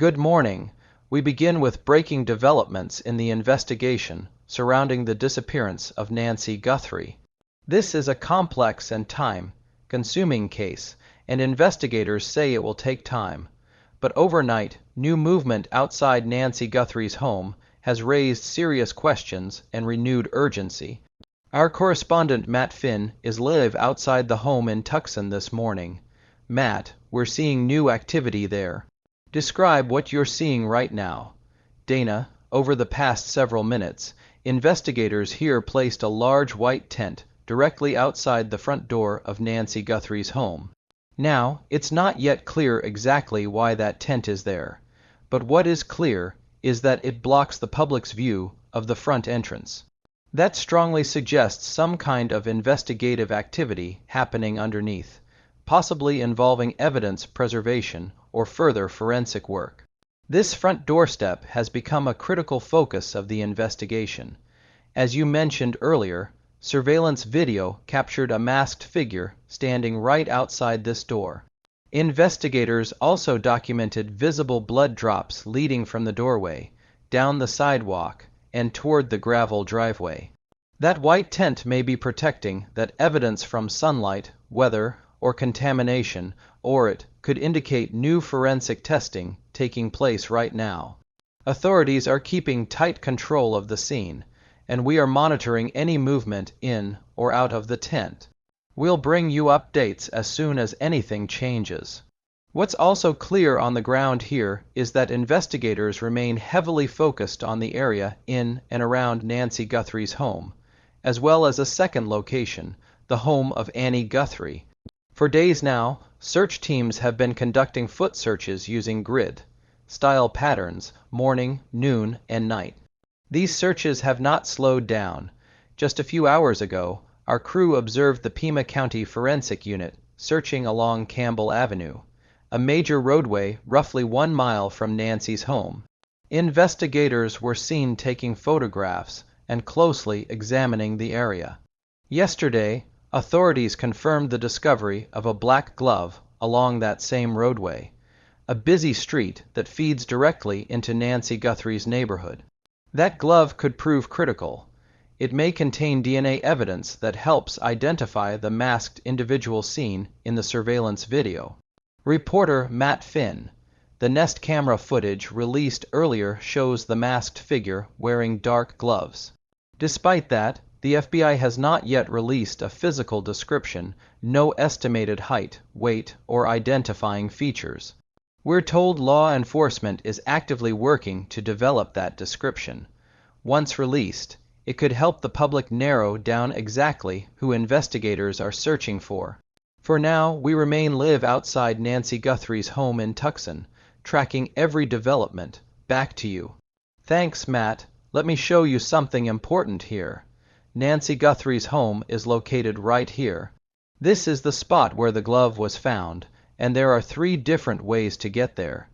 Good morning. We begin with breaking developments in the investigation surrounding the disappearance of Nancy Guthrie. This is a complex and time-consuming case, and investigators say it will take time. But overnight, new movement outside Nancy Guthrie's home has raised serious questions and renewed urgency. Our correspondent Matt Finn is live outside the home in Tucson this morning. Matt, we're seeing new activity there. Describe what you're seeing right now. Dana, over the past several minutes, investigators here placed a large white tent directly outside the front door of Nancy Guthrie's home. Now, it's not yet clear exactly why that tent is there, but what is clear is that it blocks the public's view of the front entrance. That strongly suggests some kind of investigative activity happening underneath, possibly involving evidence preservation or further forensic work. This front doorstep has become a critical focus of the investigation. As you mentioned earlier, surveillance video captured a masked figure standing right outside this door. Investigators also documented visible blood drops leading from the doorway, down the sidewalk, and toward the gravel driveway. That white tent may be protecting that evidence from sunlight, weather, or contamination, or it could indicate new forensic testing taking place right now. Authorities are keeping tight control of the scene, and we are monitoring any movement in or out of the tent. We'll bring you updates as soon as anything changes. What's also clear on the ground here is that investigators remain heavily focused on the area in and around Nancy Guthrie's home, as well as a second location, the home of Annie Guthrie. For days now, search teams have been conducting foot searches using grid-style patterns, morning, noon, and night. These searches have not slowed down. Just a few hours ago, our crew observed the Pima County Forensic Unit searching along Campbell Avenue, a major roadway roughly 1 mile from Nancy's home. Investigators were seen taking photographs and closely examining the area. Yesterday, authorities confirmed the discovery of a black glove along that same roadway, a busy street that feeds directly into Nancy Guthrie's neighborhood. That glove could prove critical. It may contain DNA evidence that helps identify the masked individual seen in the surveillance video. Reporter Matt Finn. The Nest camera footage released earlier shows the masked figure wearing dark gloves. Despite that, the FBI has not yet released a physical description, no estimated height, weight, or identifying features. We're told law enforcement is actively working to develop that description. Once released, it could help the public narrow down exactly who investigators are searching for. For now, we remain live outside Nancy Guthrie's home in Tucson, tracking every development. Back to you. Thanks, Matt. Let me show you something important here. Nancy Guthrie's home is located right here. This is the spot where the glove was found, and there are 3 different ways to get there.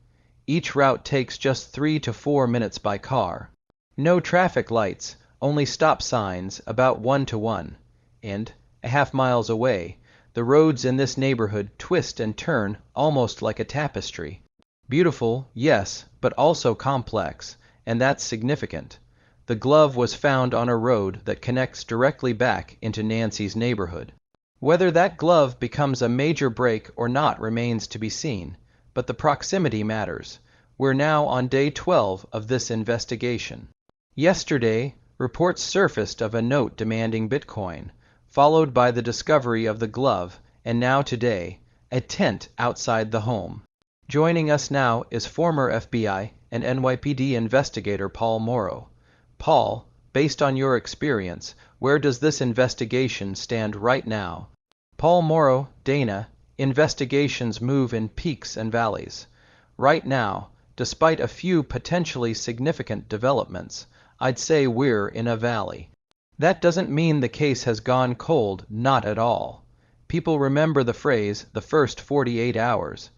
Each route takes just 3 to 4 minutes by car. No traffic lights, only stop signs about 1 to 1. And, a half miles away, the roads in this neighborhood twist and turn almost like a tapestry. Beautiful, yes, but also complex, and that's significant. The glove was found on a road that connects directly back into Nancy's neighborhood. Whether that glove becomes a major break or not remains to be seen, but the proximity matters. We're now on day 12 of this investigation. Yesterday, reports surfaced of a note demanding Bitcoin, followed by the discovery of the glove, and now today, a tent outside the home. Joining us now is former FBI and NYPD investigator Paul Morrow. Paul, based on your experience, where does this investigation stand right now? Paul Morrow, Dana, investigations move in peaks and valleys. Right now, despite a few potentially significant developments, I'd say we're in a valley. That doesn't mean the case has gone cold, not at all. People remember the phrase, the first 48 hours.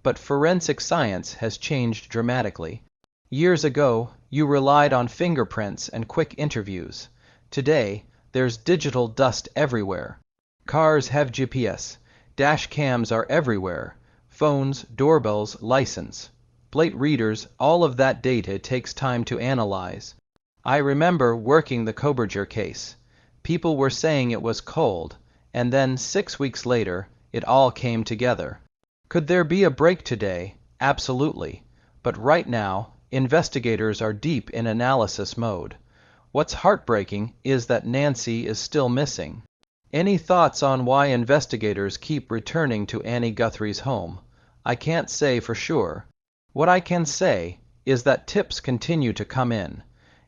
But forensic science has changed dramatically. Years ago, you relied on fingerprints and quick interviews. Today, there's digital dust everywhere. Cars have GPS. Dash cams are everywhere. Phones, doorbells, license. Plate readers, all of that data takes time to analyze. I remember working the Koberger case. People were saying it was cold, and then 6 weeks later, it all came together. Could there be a break today? Absolutely. But right now, investigators are deep in analysis mode. What's heartbreaking is that Nancy is still missing. Any thoughts on why investigators keep returning to Annie Guthrie's home? I can't say for sure. What I can say is that tips continue to come in,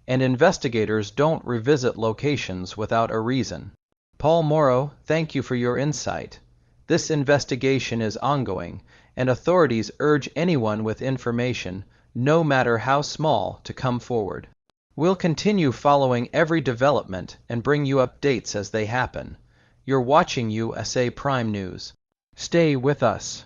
and investigators don't revisit locations without a reason. Paul Morrow, thank you for your insight. This investigation is ongoing, and authorities urge anyone with information, no matter how small, to come forward. We'll continue following every development and bring you updates as they happen. You're watching USA Prime News. Stay with us.